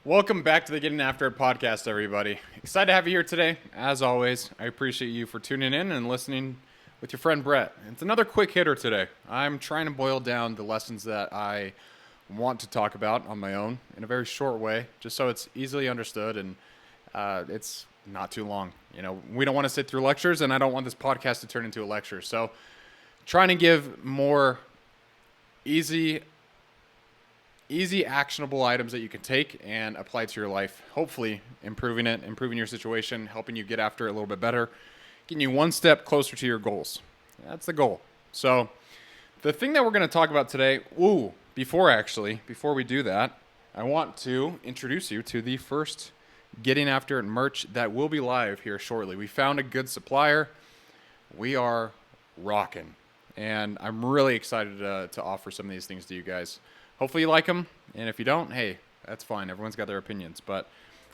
Welcome back to the Getting After It podcast, everybody. Excited to have you here today. As always, I appreciate you for tuning in and listening with your friend Brett. It's another quick hitter today. I'm trying to boil down the lessons that I want to talk about on my own in a very short way, just so it's easily understood and it's not too long. You know, we don't want to sit through lectures, and I don't want this podcast to turn into a lecture. So trying to give more easy actionable items that you can take and apply to your life, hopefully improving your situation, helping you get after it a little bit better, getting you one step closer to your goals. That's the goal. So the thing that we're going to talk about today, before we do that, I want to introduce you to the first Getting After It merch that will be live here shortly. We found a good supplier. We are rocking, and I'm really excited to offer some of these things to you guys. Hopefully you like them, and if you don't, hey, that's fine. Everyone's got their opinions, but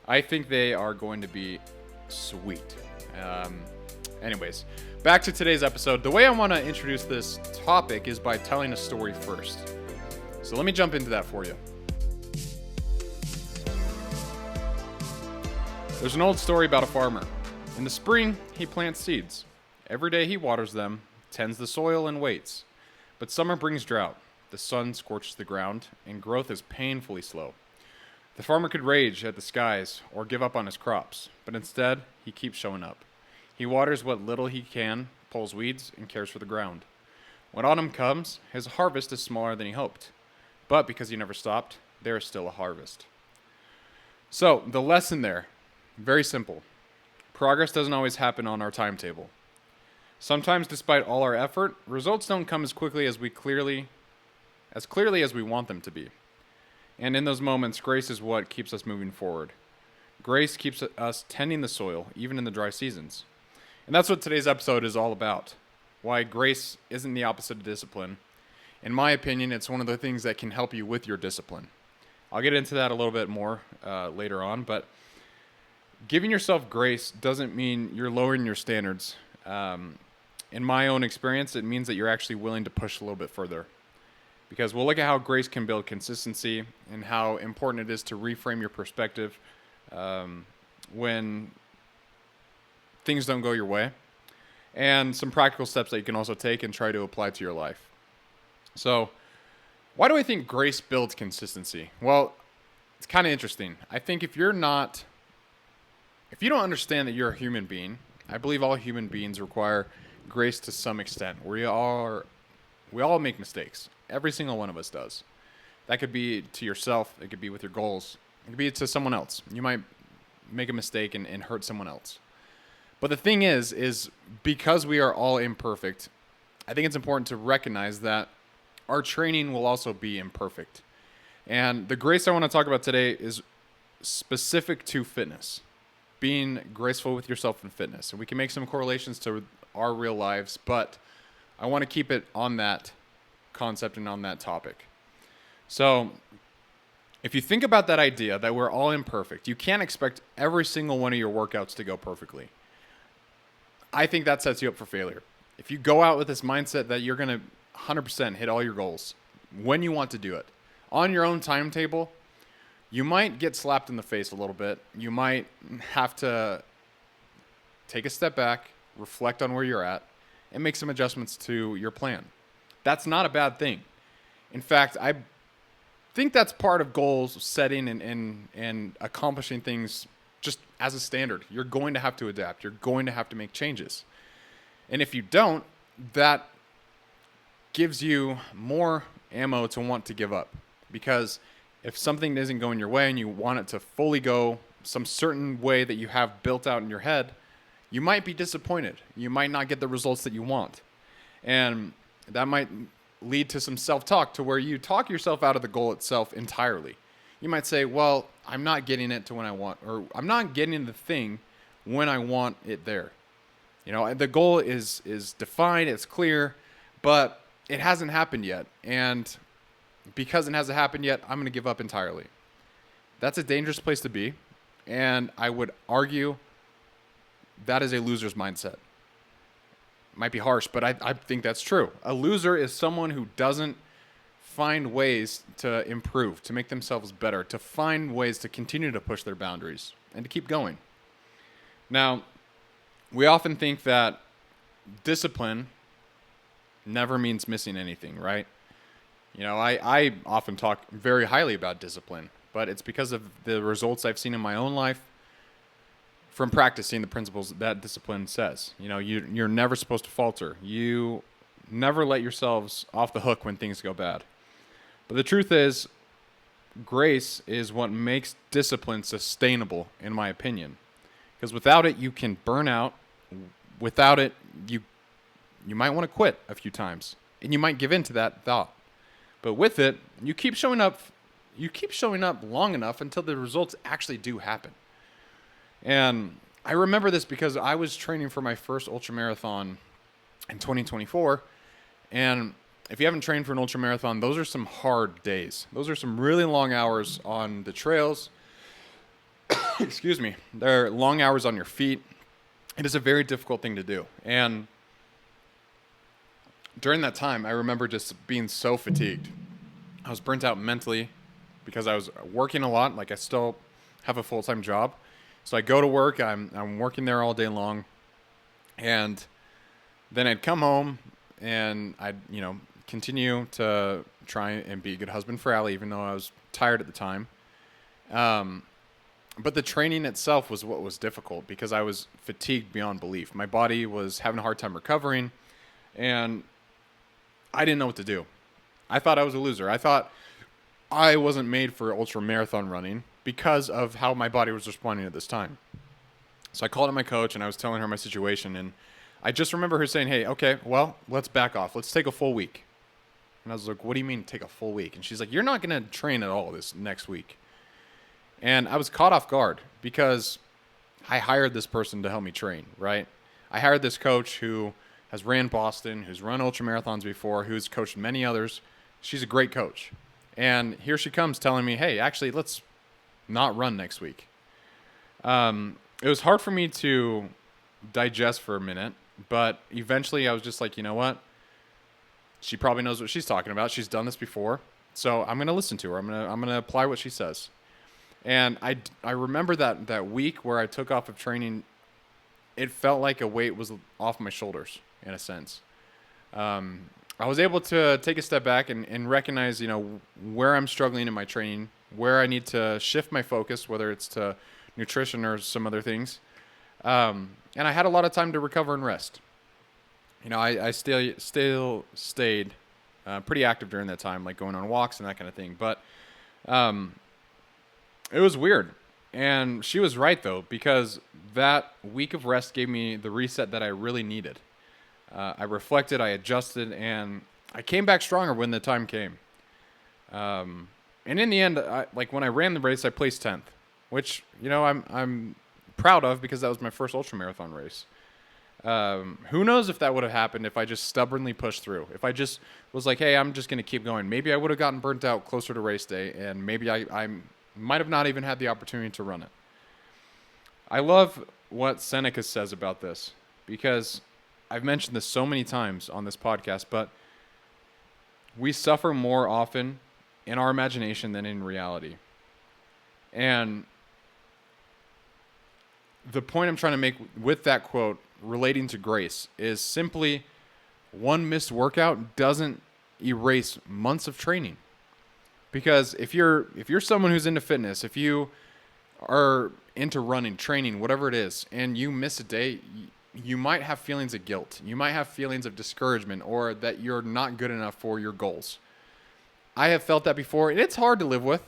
I think they are going to be sweet. Anyways, back to today's episode. The way I want to introduce this topic is by telling a story first. So let me jump into that for you. There's an old story about a farmer. In the spring, he plants seeds. Every day he waters them, tends the soil, and waits. But summer brings drought. The sun scorches the ground, and growth is painfully slow. The farmer could rage at the skies or give up on his crops, but instead, he keeps showing up. He waters what little he can, pulls weeds, and cares for the ground. When autumn comes, his harvest is smaller than he hoped. But because he never stopped, there is still a harvest. So, the lesson there, very simple. Progress doesn't always happen on our timetable. Sometimes, despite all our effort, results don't come as clearly as we want them to be. And in those moments, grace is what keeps us moving forward. Grace keeps us tending the soil, even in the dry seasons. And that's what today's episode is all about. Why grace isn't the opposite of discipline. In my opinion, it's one of the things that can help you with your discipline. I'll get into that a little bit more later on, but giving yourself grace doesn't mean you're lowering your standards. In my own experience, it means that you're actually willing to push a little bit further. Because we'll look at how grace can build consistency and how important it is to reframe your perspective when things don't go your way, and some practical steps that you can also take and try to apply to your life. So, why do I think grace builds consistency? Well, it's kind of interesting. I think if you don't understand that you're a human being, I believe all human beings require grace to some extent. We all make mistakes. Every single one of us does. That could be to yourself. It could be with your goals. It could be to someone else. You might make a mistake and hurt someone else. But the thing is because we are all imperfect, I think it's important to recognize that our training will also be imperfect. And the grace I want to talk about today is specific to fitness. Being graceful with yourself in fitness. And we can make some correlations to our real lives, but I want to keep it on that concept and on that topic. So if you think about that idea that we're all imperfect, you can't expect every single one of your workouts to go perfectly. I think that sets you up for failure. If you go out with this mindset that you're going to 100% hit all your goals when you want to do it on your own timetable, you might get slapped in the face a little bit. You might have to take a step back, reflect on where you're at, and make some adjustments to your plan. That's not a bad thing. In fact, I think that's part of goals setting and accomplishing things just as a standard. You're going to have to adapt. You're going to have to make changes. And if you don't, that gives you more ammo to want to give up. Because if something isn't going your way and you want it to fully go some certain way that you have built out in your head, you might be disappointed. You might not get the results that you want. And that might lead to some self-talk to where you talk yourself out of the goal itself entirely. You might say, well, I'm not getting it to when I want, or I'm not getting the thing when I want it there. You know, the goal is defined, it's clear, but it hasn't happened yet. And because it hasn't happened yet, I'm going to give up entirely. That's a dangerous place to be. And I would argue that is a loser's mindset. Might be harsh, but I think that's true. A loser is someone who doesn't find ways to improve, to make themselves better, to find ways to continue to push their boundaries and to keep going. Now, we often think that discipline never means missing anything, right? I often talk very highly about discipline, but it's because of the results I've seen in my own life from practicing the principles that discipline says. You're never supposed to falter. You never let yourselves off the hook when things go bad. But the truth is, grace is what makes discipline sustainable, in my opinion. Because without it, you can burn out. Without it, you might want to quit a few times, and you might give in to that thought. But with it, you keep showing up. You keep showing up long enough until the results actually do happen. And I remember this because I was training for my first ultramarathon in 2024, and if you haven't trained for an ultramarathon, those are some hard days. Those are some really long hours on the trails. Excuse me. They're long hours on your feet. It is a very difficult thing to do. And during that time, I remember just being so fatigued. I was burnt out mentally because I was working a lot. Like, I still have a full-time job. So I go to work. I'm working there all day long. And then I'd come home and I'd, continue to try and be a good husband for Allie, even though I was tired at the time. But the training itself was what was difficult because I was fatigued beyond belief. My body was having a hard time recovering, and I didn't know what to do. I thought I was a loser. I thought I wasn't made for ultra marathon running because of how my body was responding at this time. So I called up my coach, and I was telling her my situation, and I just remember her saying, hey, okay, well, let's back off. Let's take a full week. And I was like, what do you mean take a full week? And she's like, you're not going to train at all this next week. And I was caught off guard because I hired this person to help me train, right? I hired this coach who has ran Boston, who's run ultramarathons before, who's coached many others. She's a great coach. And here she comes telling me, hey, actually, let's not run next week. It was hard for me to digest for a minute, but eventually I was just like, you know what? She probably knows what she's talking about. She's done this before. So I'm going to listen to her. I'm going to apply what she says. And I remember that week where I took off of training, it felt like a weight was off my shoulders in a sense. I was able to take a step back and recognize, where I'm struggling in my training, where I need to shift my focus, whether it's to nutrition or some other things. And I had a lot of time to recover and rest. I still stayed pretty active during that time, like going on walks and that kind of thing. But it was weird. And she was right, though, because that week of rest gave me the reset that I really needed. I reflected, I adjusted, and I came back stronger when the time came. And in the end, when I ran the race, I placed 10th, which, I'm proud of because that was my first ultramarathon race. Who knows if that would have happened if I just stubbornly pushed through. If I just was like, hey, I'm just going to keep going. Maybe I would have gotten burnt out closer to race day, and maybe I might have not even had the opportunity to run it. I love what Seneca says about this because I've mentioned this so many times on this podcast, but we suffer more often in our imagination than in reality. And the point I'm trying to make with that quote relating to grace is simply one missed workout doesn't erase months of training. Because if you're someone who's into fitness, if you are into running, training, whatever it is, and you miss a day, you might have feelings of guilt. You might have feelings of discouragement or that you're not good enough for your goals. I have felt that before, and it's hard to live with.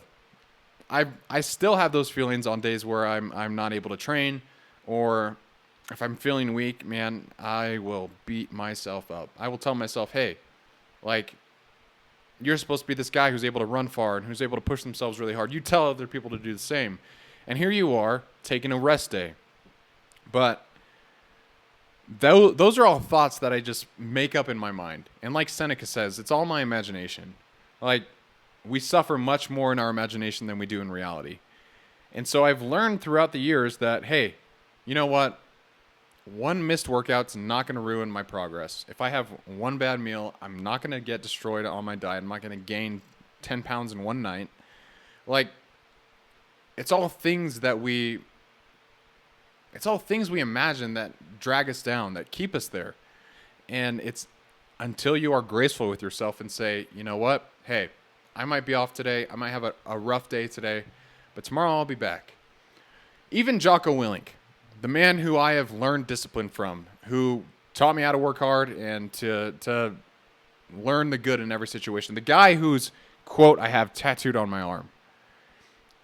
I still have those feelings on days where I'm not able to train, or if I'm feeling weak, man, I will beat myself up. I will tell myself, hey, you're supposed to be this guy who's able to run far and who's able to push themselves really hard. You tell other people to do the same. And here you are, taking a rest day. But those are all thoughts that I just make up in my mind. And like Seneca says, it's all my imagination. We suffer much more in our imagination than we do in reality. And so I've learned throughout the years that, hey, you know what? one missed workout's not going to ruin my progress. If I have one bad meal, I'm not going to get destroyed on my diet. I'm not going to gain 10 pounds in one night. Like, it's all things we imagine that drag us down, that keep us there. And it's until you are graceful with yourself and say, you know what? Hey, I might be off today. I might have a rough day today, but tomorrow I'll be back. Even Jocko Willink, the man who I have learned discipline from, who taught me how to work hard and to learn the good in every situation. The guy whose quote I have tattooed on my arm.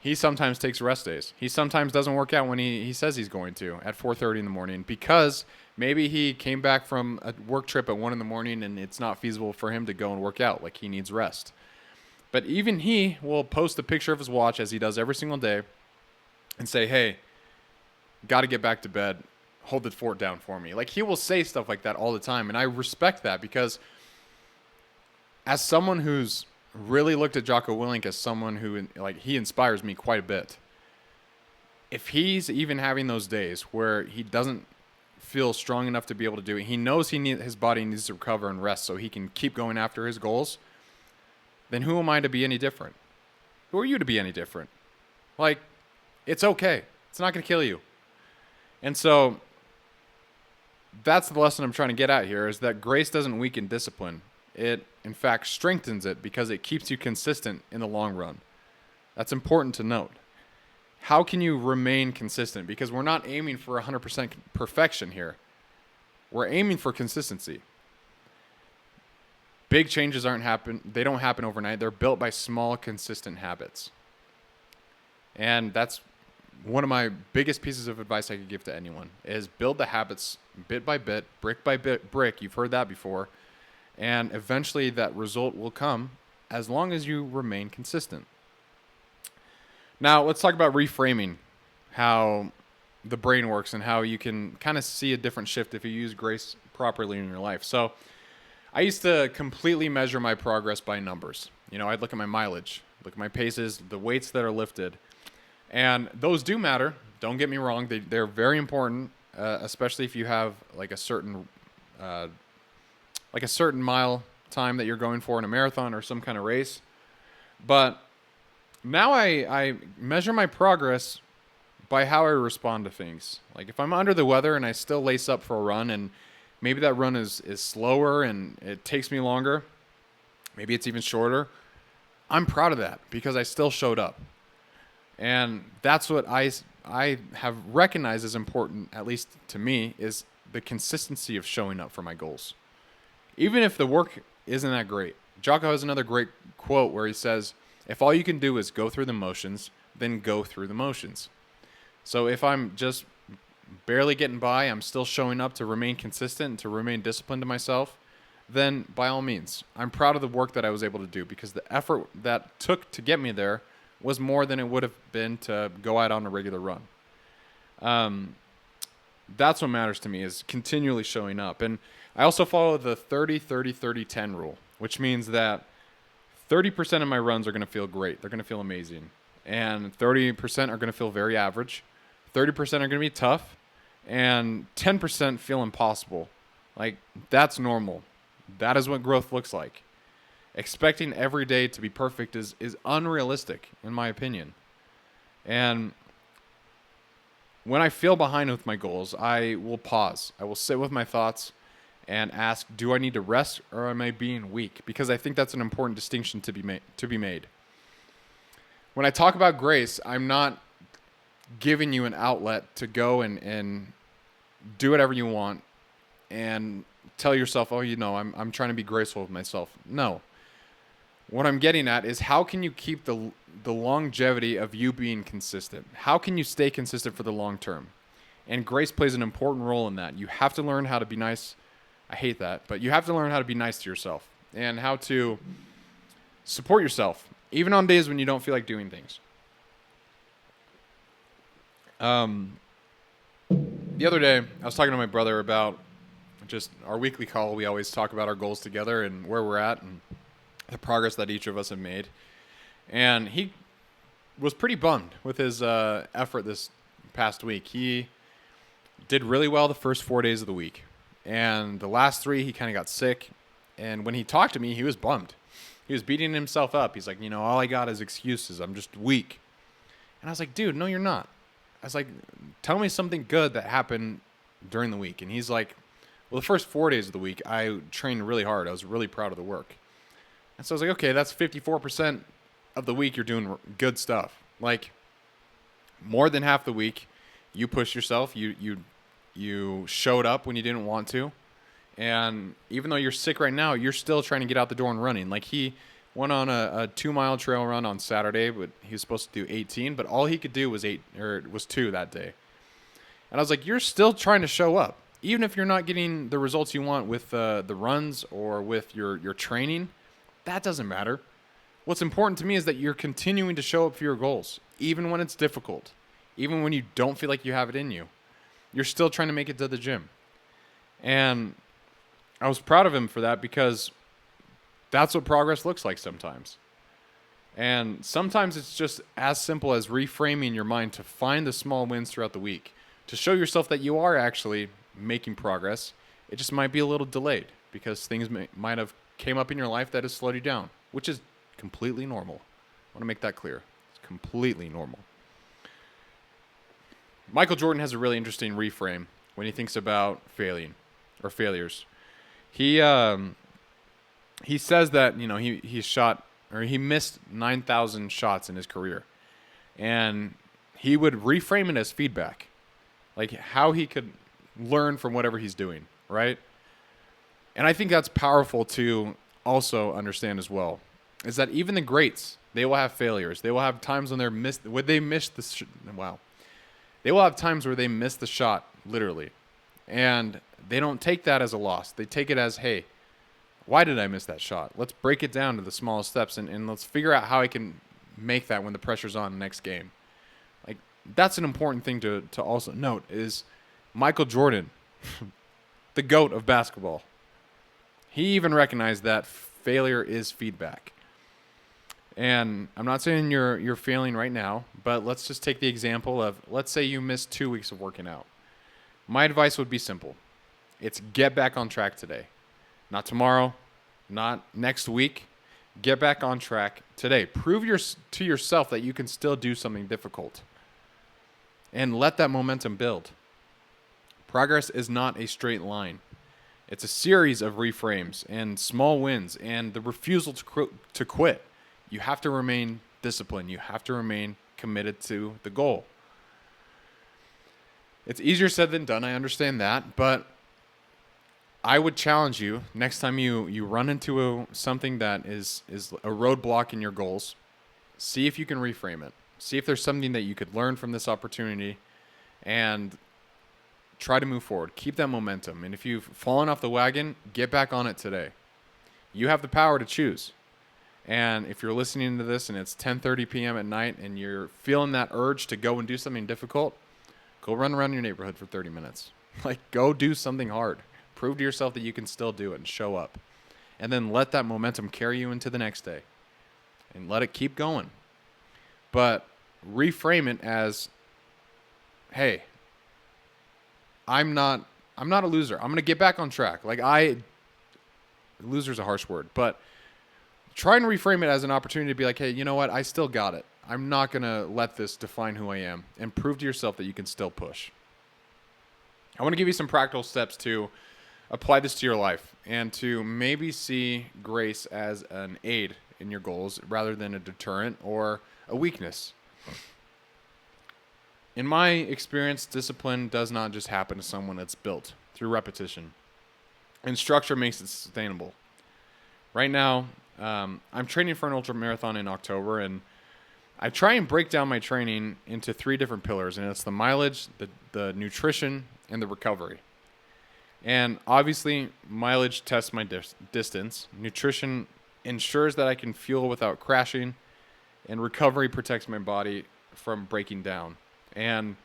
He sometimes takes rest days. He sometimes doesn't work out when he says he's going to at 4:30 in the morning because maybe he came back from a work trip at 1 in the morning and it's not feasible for him to go and work out. Like, he needs rest. But even he will post a picture of his watch, as he does every single day, and say, hey, got to get back to bed. Hold the fort down for me. Like, he will say stuff like that all the time. And I respect that because as someone who's really looked at Jocko Willink as someone who, like, he inspires me quite a bit. If he's even having those days where he doesn't feel strong enough to be able to do it, he knows his body needs to recover and rest so he can keep going after his goals, then who am I to be any different? Who are you to be any different? Like, it's okay. It's not going to kill you. And so that's the lesson I'm trying to get at here, is that grace doesn't weaken discipline. It, in fact, strengthens it because it keeps you consistent in the long run. That's important to note. How can you remain consistent? Because we're not aiming for 100% perfection here. We're aiming for consistency. Big changes they don't happen overnight. They're built by small, consistent habits. And that's one of my biggest pieces of advice I could give to anyone, is build the habits bit by bit, brick by brick. You've heard that before. And eventually that result will come as long as you remain consistent. Now, let's talk about reframing, how the brain works and how you can kind of see a different shift if you use grace properly in your life. So I used to completely measure my progress by numbers. I'd look at my mileage, look at my paces, the weights that are lifted. And those do matter. Don't get me wrong. They're very important, especially if you have like a certain mile time that you're going for in a marathon or some kind of race. But now I measure my progress by how I respond to things. Like, if I'm under the weather and I still lace up for a run, and maybe that run is slower and it takes me longer, maybe it's even shorter, I'm proud of that because I still showed up. And that's what I have recognized as important, at least to me, is the consistency of showing up for my goals. Even if the work isn't that great. Jocko has another great quote where he says, if all you can do is go through the motions, then go through the motions. So if I'm just barely getting by, I'm still showing up to remain consistent and to remain disciplined to myself, then by all means, I'm proud of the work that I was able to do because the effort that took to get me there was more than it would have been to go out on a regular run. That's what matters to me, is continually showing up. And I also follow the 30-30-30-10 rule, which means that 30% of my runs are going to feel great. They're going to feel amazing. And 30% are going to feel very average. 30% are going to be tough. And 10% feel impossible. Like, that's normal. That is what growth looks like. Expecting every day to be perfect is unrealistic, in my opinion. And when I feel behind with my goals, I will pause. I will sit with my thoughts and ask, do I need to rest or am I being weak? Because I think that's an important distinction to be made. When I talk about grace, I'm not giving you an outlet to go and do whatever you want and tell yourself, I'm trying to be graceful with myself. No. What I'm getting at is, how can you keep the longevity of you being consistent? How can you stay consistent for the long term? And grace plays an important role in that. You have to learn how to be nice. I hate that, but you have to learn how to be nice to yourself and how to support yourself, even on days when you don't feel like doing things. The other day, I was talking to my brother about just our weekly call. We always talk about our goals together and where we're at and the progress that each of us have made. And he was pretty bummed with his effort this past week. He did really well the first 4 days of the week. And the last 3, he kind of got sick. And when he talked to me, he was bummed. He was beating himself up. He's like, all I got is excuses. I'm just weak. And I was like, dude, no, you're not. I was like, tell me something good that happened during the week. And he's like, well, the first 4 days of the week, I trained really hard. I was really proud of the work. And so I was like, okay, that's 54% of the week you're doing good stuff. Like, more than half the week, you pushed yourself. You showed up when you didn't want to. And even though you're sick right now, you're still trying to get out the door and running. Like, he went on a 2-mile trail run on Saturday, but he was supposed to do 18, but all he could do was 2 that day. And I was like, you're still trying to show up. Even if you're not getting the results you want with the runs or with your training, that doesn't matter. What's important to me is that you're continuing to show up for your goals, even when it's difficult, even when you don't feel like you have it in you. You're still trying to make it to the gym. And I was proud of him for that, because that's what progress looks like sometimes. And sometimes it's just as simple as reframing your mind to find the small wins throughout the week, to show yourself that you are actually making progress. It just might be a little delayed because things might have came up in your life that has slowed you down, which is completely normal. I want to make that clear. It's completely normal. Michael Jordan has a really interesting reframe when he thinks about failing or failures. He says that, he missed 9,000 shots in his career, and he would reframe it as feedback, like how he could learn from whatever he's doing, right? And I think that's powerful to also understand as well, is that even the greats, they will have failures. They will have times when they will have times where they miss the shot, literally. And they don't take that as a loss. They take it as, hey, why did I miss that shot? Let's break it down to the smallest steps and let's figure out how I can make that when the pressure's on the next game. Like, that's an important thing to also note is Michael Jordan, the GOAT of basketball. He even recognized that failure is feedback. And I'm not saying you're failing right now, but let's just take the example of, let's say you missed 2 weeks of working out. My advice would be simple. It's get back on track today. Not tomorrow, not next week. Get back on track today. Prove to yourself that you can still do something difficult. And let that momentum build. Progress is not a straight line. It's a series of reframes and small wins and the refusal to quit. You have to remain disciplined. You have to remain committed to the goal. It's easier said than done, I understand that, but I would challenge you next time you run into something that is a roadblock in your goals, see if you can reframe it. See if there's something that you could learn from this opportunity and try to move forward. Keep that momentum. And if you've fallen off the wagon, get back on it today. You have the power to choose. And if you're listening to this and it's 10:30 p.m. at night and you're feeling that urge to go and do something difficult, go run around your neighborhood for 30 minutes. Like, go do something hard. Prove to yourself that you can still do it and show up. And then let that momentum carry you into the next day. And let it keep going. But reframe it as, hey, I'm not a loser. I'm going to get back on track. Loser's a harsh word, but try and reframe it as an opportunity to be like, hey, you know what? I still got it. I'm not going to let this define who I am, and prove to yourself that you can still push. I want to give you some practical steps to apply this to your life and to maybe see grace as an aid in your goals rather than a deterrent or a weakness. In my experience, discipline does not just happen to someone. It's built through repetition. And structure makes it sustainable. Right now, I'm training for an ultra marathon in October, and I try and break down my training into 3 different pillars, and it's the mileage, the nutrition, and the recovery. And obviously, mileage tests my distance. Nutrition ensures that I can fuel without crashing, and recovery protects my body from breaking down. And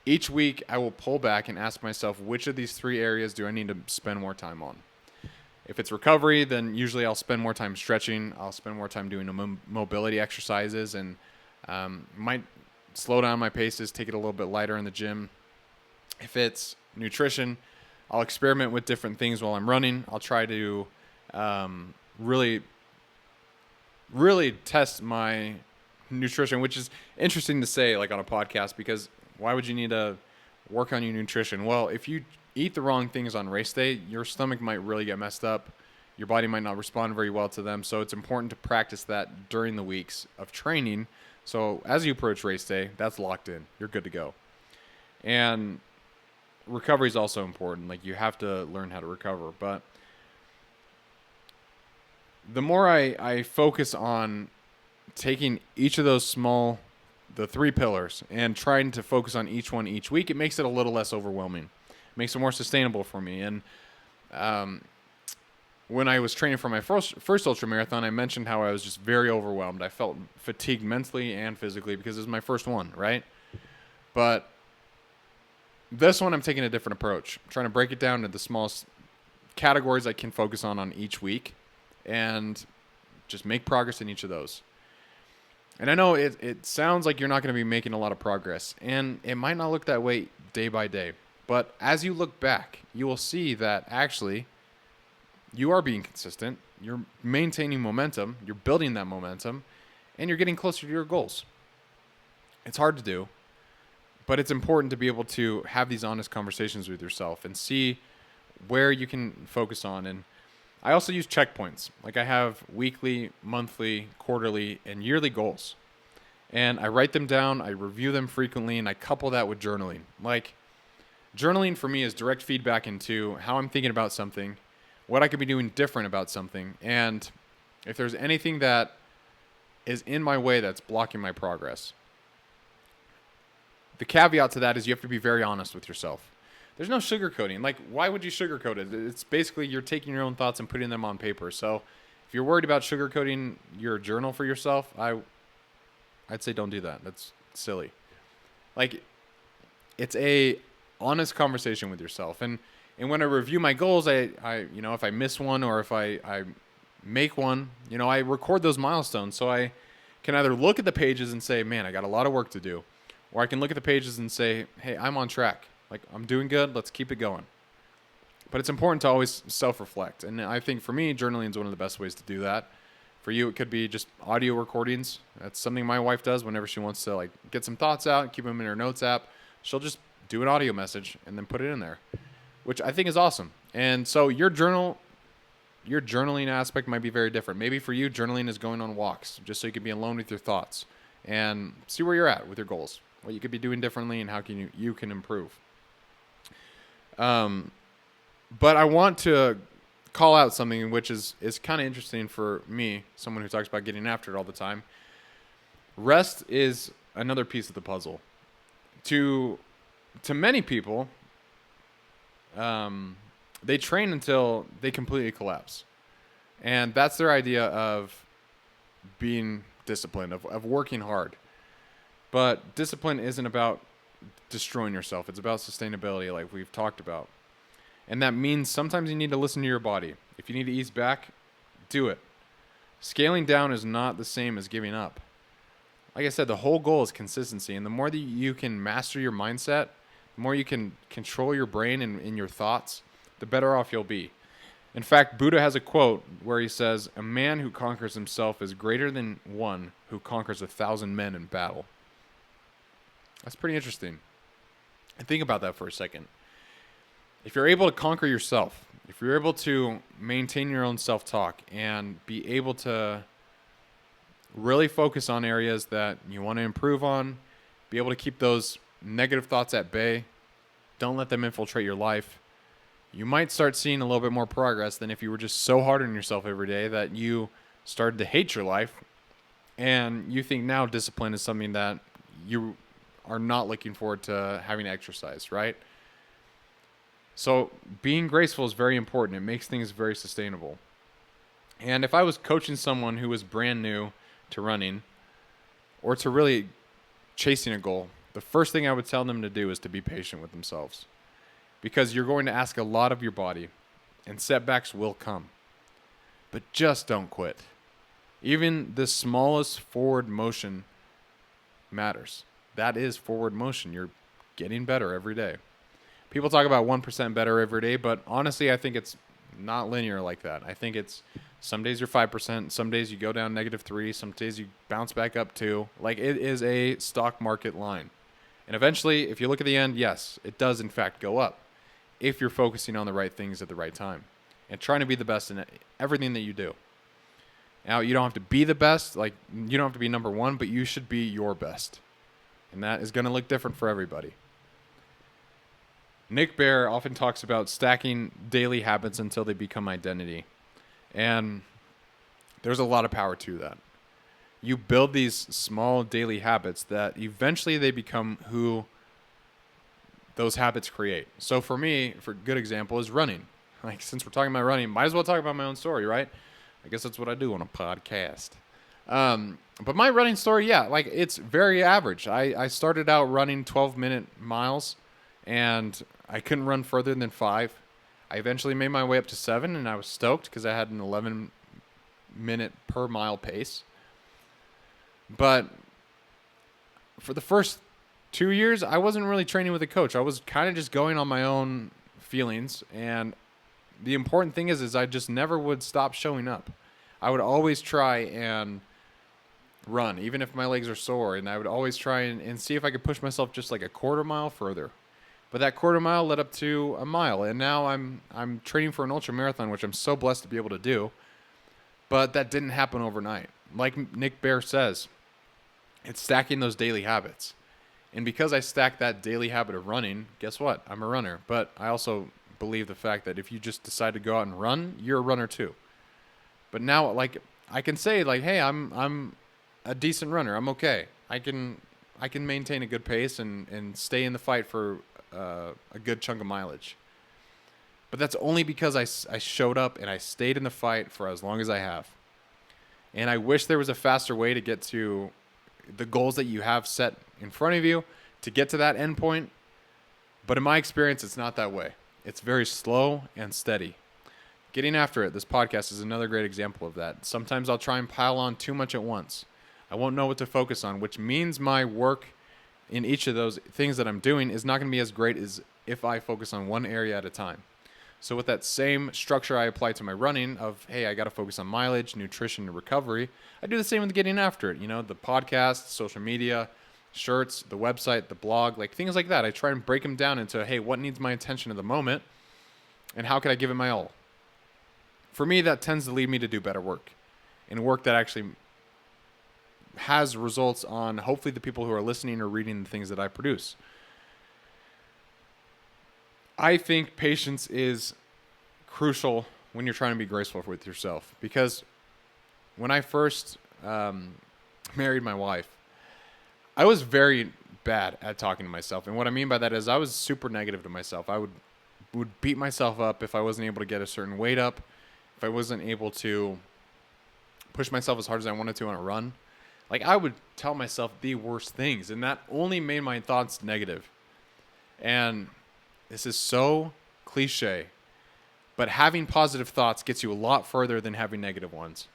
each week, I will pull back and ask myself, which of these 3 areas do I need to spend more time on? If it's recovery, then usually I'll spend more time stretching. I'll spend more time doing mobility exercises, and might slow down my paces, take it a little bit lighter in the gym. If it's nutrition, I'll experiment with different things while I'm running. I'll try to really, really test my nutrition, which is interesting to say like on a podcast, because why would you need to work on your nutrition? Well, if you eat the wrong things on race day, your stomach might really get messed up. Your body might not respond very well to them. So it's important to practice that during the weeks of training. So as you approach race day, that's locked in. You're good to go. And recovery is also important. Like, you have to learn how to recover. But the more I focus on taking each of those the 3 pillars, and trying to focus on each one each week, it makes it a little less overwhelming. It makes it more sustainable for me. And when I was training for my first ultra marathon, I mentioned how I was just very overwhelmed. I felt fatigued mentally and physically because it was my first one, right? But this one, I'm taking a different approach. I'm trying to break it down into the smallest categories I can focus on each week, and just make progress in each of those. And I know it sounds like you're not going to be making a lot of progress, and it might not look that way day by day. But as you look back, you will see that actually you are being consistent, you're maintaining momentum, you're building that momentum, and you're getting closer to your goals. It's hard to do, but it's important to be able to have these honest conversations with yourself and see where you can focus on. And I also use checkpoints. Like, I have weekly, monthly, quarterly, and yearly goals. And I write them down, I review them frequently, and I couple that with journaling. Like, journaling for me is direct feedback into how I'm thinking about something, what I could be doing different about something, and if there's anything that is in my way that's blocking my progress. The caveat to that is you have to be very honest with yourself. There's no sugarcoating. Like, why would you sugarcoat it? It's basically you're taking your own thoughts and putting them on paper. So if you're worried about sugarcoating your journal for yourself, I'd say don't do that. That's silly. Like, it's a honest conversation with yourself. And when I review my goals, I if I miss one or if I make one, I record those milestones. So I can either look at the pages and say, man, I got a lot of work to do. Or I can look at the pages and say, hey, I'm on track. Like, I'm doing good. Let's keep it going. But it's important to always self-reflect. And I think for me, journaling is one of the best ways to do that. For you, it could be just audio recordings. That's something my wife does whenever she wants to, like, get some thoughts out and keep them in her notes app. She'll just do an audio message and then put it in there, which I think is awesome. And so your journaling aspect might be very different. Maybe for you, journaling is going on walks just so you can be alone with your thoughts and see where you're at with your goals, what you could be doing differently, and how can you can improve. But I want to call out something which is kind of interesting for me, someone who talks about getting after it all the time. Rest is another piece of the puzzle. To many people, they train until they completely collapse. And that's their idea of being disciplined, of working hard. But discipline isn't about destroying yourself. It's about sustainability, like we've talked about. And that means sometimes you need to listen to your body. If you need to ease back, do it. Scaling down is not the same as giving up. Like I said, the whole goal is consistency. And the more that you can master your mindset, the more you can control your brain and your thoughts, the better off you'll be. In fact, Buddha has a quote where he says, "A man who conquers himself is greater than one who conquers 1,000 men in battle." That's pretty interesting. And think about that for a second. If you're able to conquer yourself, if you're able to maintain your own self-talk and be able to really focus on areas that you want to improve on, be able to keep those negative thoughts at bay, don't let them infiltrate your life, you might start seeing a little bit more progress than if you were just so hard on yourself every day that you started to hate your life and you think now discipline is something that you are not looking forward to having to exercise, right? So being graceful is very important. It makes things very sustainable. And if I was coaching someone who was brand new to running or to really chasing a goal, the first thing I would tell them to do is to be patient with themselves, because you're going to ask a lot of your body and setbacks will come. But just don't quit. Even the smallest forward motion matters. That is forward motion. You're getting better every day. People talk about 1% better every day, but honestly, I think it's not linear like that. I think it's some days you're 5%, some days you go down -3, some days you bounce back up 2. Like, it is a stock market line. And eventually, if you look at the end, yes, it does in fact go up if you're focusing on the right things at the right time and trying to be the best in everything that you do. Now, you don't have to be the best, like you don't have to be number 1, but you should be your best. And that is going to look different for everybody. Nick Bare often talks about stacking daily habits until they become identity. And there's a lot of power to that. You build these small daily habits that eventually they become who those habits create. So for me, for a good example, is running. Like, since we're talking about running, might as well talk about my own story, right? I guess that's what I do on a podcast. But my running story, yeah, like, it's very average. I started out running 12-minute miles, and I couldn't run further than 5. I eventually made my way up to 7, and I was stoked because I had an 11-minute per mile pace. But for the first 2 years, I wasn't really training with a coach. I was kind of just going on my own feelings. And the important thing is I just never would stop showing up. I would always try and run, even if my legs are sore. And I would always try and see if I could push myself just like a quarter mile further. But that quarter mile led up to a mile. And now I'm training for an ultra marathon, which I'm so blessed to be able to do. But that didn't happen overnight. Like Nick Bare says, it's stacking those daily habits. And because I stacked that daily habit of running, guess what? I'm a runner. But I also believe the fact that if you just decide to go out and run, you're a runner too. But now, like, I can say, like, hey, I'm a decent runner. I'm okay. I can maintain a good pace and stay in the fight for a good chunk of mileage. But that's only because I showed up and I stayed in the fight for as long as I have. And I wish there was a faster way to get to the goals that you have set in front of you to get to that end point. But in my experience, it's not that way. It's very slow and steady. Getting after it, this podcast is another great example of that. Sometimes I'll try and pile on too much at once. I won't know what to focus on, which means my work in each of those things that I'm doing is not going to be as great as if I focus on one area at a time. So with that same structure I apply to my running of, hey, I got to focus on mileage, nutrition, and recovery, I do the same with getting after it. You know, the podcast, social media, shirts, the website, the blog, like things like that. I try and break them down into, hey, what needs my attention at the moment and how can I give it my all? For me, that tends to lead me to do better work and work that actually has results on hopefully the people who are listening or reading the things that I produce. I think patience is crucial when you're trying to be graceful with yourself, because when I first married my wife, I was very bad at talking to myself. And what I mean by that is I was super negative to myself. I would beat myself up if I wasn't able to get a certain weight up, if I wasn't able to push myself as hard as I wanted to on a run. Like, I would tell myself the worst things, and that only made my thoughts negative. And this is so cliche, but having positive thoughts gets you a lot further than having negative ones.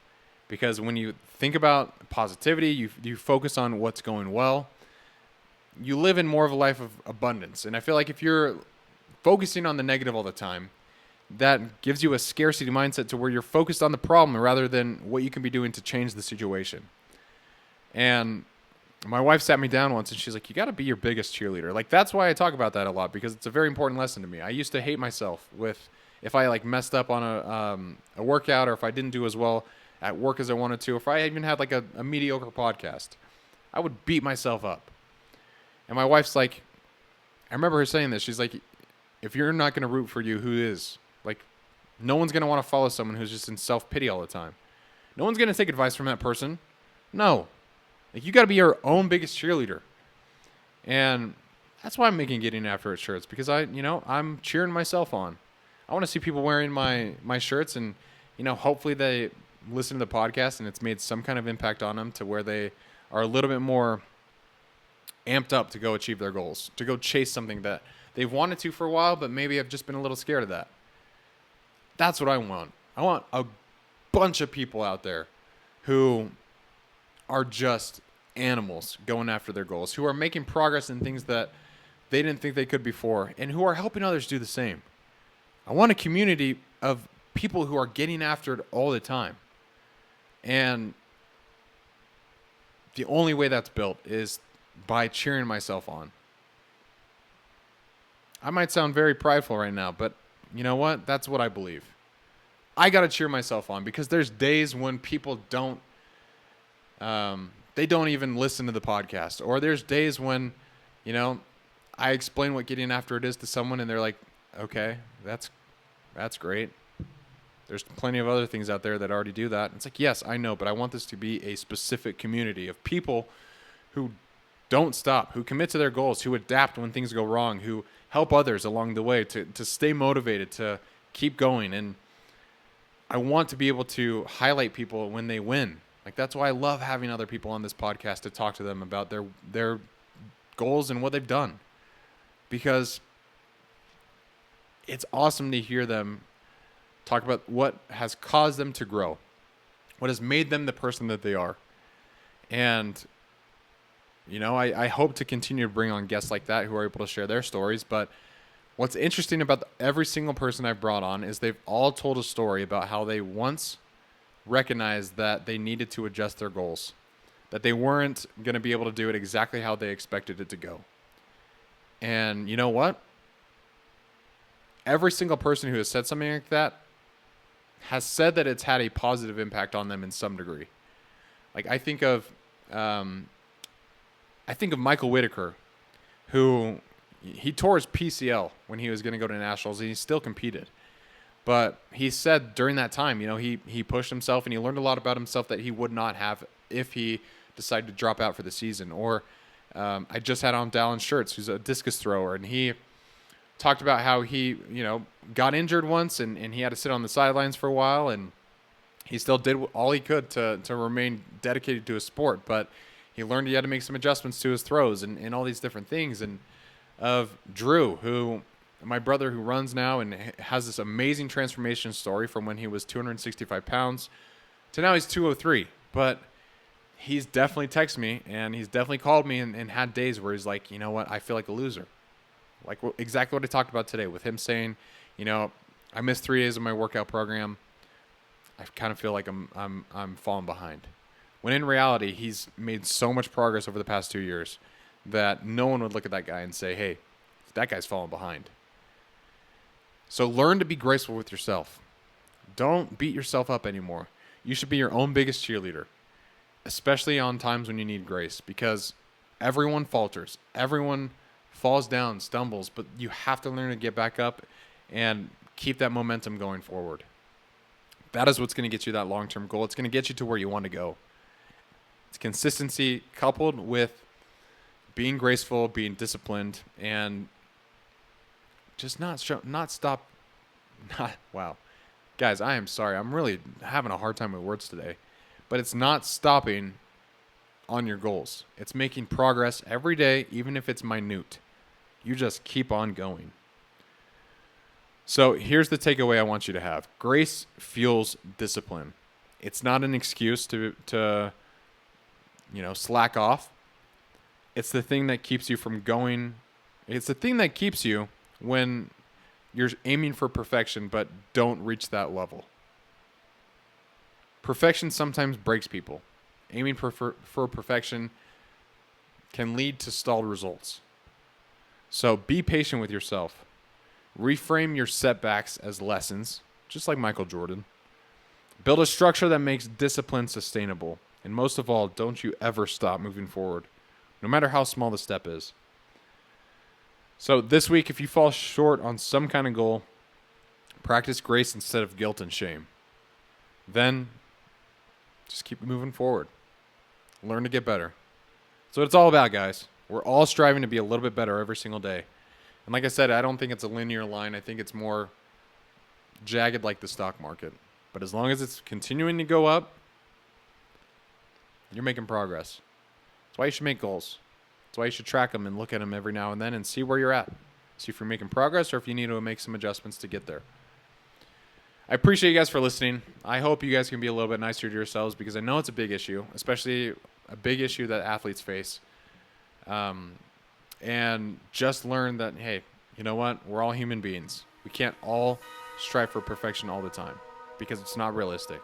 Because when you think about positivity, you focus on what's going well, you live in more of a life of abundance. And I feel like if you're focusing on the negative all the time, that gives you a scarcity mindset to where you're focused on the problem rather than what you can be doing to change the situation. And my wife sat me down once and she's like, you got to be your biggest cheerleader. Like, that's why I talk about that a lot, because it's a very important lesson to me. I used to hate myself if I like messed up on a workout, or if I didn't do as well at work as I wanted to, or if I even had like a mediocre podcast, I would beat myself up. And my wife's like, I remember her saying this. She's like, if you're not going to root for you, who is? Like, no one's going to want to follow someone who's just in self-pity all the time. No one's going to take advice from that person. No. Like, you got to be your own biggest cheerleader. And that's why I'm making Getting After It shirts, because I'm cheering myself on. I want to see people wearing my shirts, and, hopefully they listen to the podcast and it's made some kind of impact on them to where they are a little bit more amped up to go achieve their goals, to go chase something that they've wanted to for a while, but maybe have just been a little scared of that. That's what I want. I want a bunch of people out there who are just animals going after their goals, who are making progress in things that they didn't think they could before, and who are helping others do the same. I want a community of people who are getting after it all the time. And the only way that's built is by cheering myself on. I might sound very prideful right now, but you know what? That's what I believe. I got to cheer myself on because there's days when people don't, they don't even listen to the podcast. Or there's days when, I explain what getting after it is to someone and they're like, okay, that's great. There's plenty of other things out there that already do that. It's like, yes, I know, but I want this to be a specific community of people who don't stop, who commit to their goals, who adapt when things go wrong, who help others along the way to stay motivated, to keep going. And I want to be able to highlight people when they win. Like, that's why I love having other people on this podcast to talk to them about their goals and what they've done. Because it's awesome to hear them talk about what has caused them to grow, what has made them the person that they are. And, I hope to continue to bring on guests like that who are able to share their stories. But what's interesting about every single person I've brought on is they've all told a story about how they once recognized that they needed to adjust their goals, that they weren't going to be able to do it exactly how they expected it to go. And you know what? Every single person who has said something like that has said that it's had a positive impact on them in some degree. Like, I think of Michael Whitaker, who he tore his PCL when he was going to go to nationals, and he still competed. But he said during that time, he pushed himself and he learned a lot about himself that he would not have if he decided to drop out for the season. Or I just had on Dallin Shirts, who's a discus thrower, and he talked about how he, got injured once and he had to sit on the sidelines for a while, and he still did all he could to remain dedicated to his sport. But he learned he had to make some adjustments to his throws and all these different things. And of Drew, who my brother who runs now and has this amazing transformation story from when he was 265 pounds to now he's 203. But he's definitely texted me and he's definitely called me and had days where he's like, you know what, I feel like a loser. Like exactly what I talked about today with him saying, I missed 3 days of my workout program. I kind of feel like I'm falling behind. When in reality, he's made so much progress over the past 2 years that no one would look at that guy and say, hey, that guy's falling behind. So learn to be graceful with yourself. Don't beat yourself up anymore. You should be your own biggest cheerleader, especially on times when you need grace, because everyone falters. Everyone falls down, stumbles, but you have to learn to get back up and keep that momentum going forward. That is what's going to get you that long-term goal. It's going to get you to where you want to go. It's consistency coupled with being graceful, being disciplined, and just wow. Guys, I am sorry. I'm really having a hard time with words today. But it's not stopping on your goals. It's making progress every day, even if it's minute. You just keep on going. So here's the takeaway I want you to have. Grace fuels discipline. It's not an excuse to slack off. It's the thing that keeps you from going. It's the thing that keeps you when you're aiming for perfection but don't reach that level. Perfection sometimes breaks people. Aiming for perfection can lead to stalled results. So be patient with yourself. Reframe your setbacks as lessons, just like Michael Jordan. Build a structure that makes discipline sustainable. And most of all, don't you ever stop moving forward, no matter how small the step is. So this week, if you fall short on some kind of goal, practice grace instead of guilt and shame. Then just keep moving forward. Learn to get better. That's what it's all about, guys. We're all striving to be a little bit better every single day. And like I said, I don't think it's a linear line. I think it's more jagged like the stock market. But as long as it's continuing to go up, you're making progress. That's why you should make goals. That's why you should track them and look at them every now and then and see where you're at. See if you're making progress or if you need to make some adjustments to get there. I appreciate you guys for listening. I hope you guys can be a little bit nicer to yourselves because I know it's a big issue, especially a big issue that athletes face. and just learn that, hey, you know what? We're all human beings. We can't all strive for perfection all the time because it's not realistic.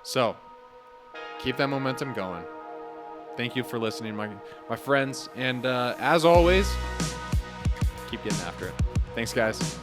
So keep that momentum going. Thank you for listening, my friends. And as always, keep getting after it. Thanks, guys.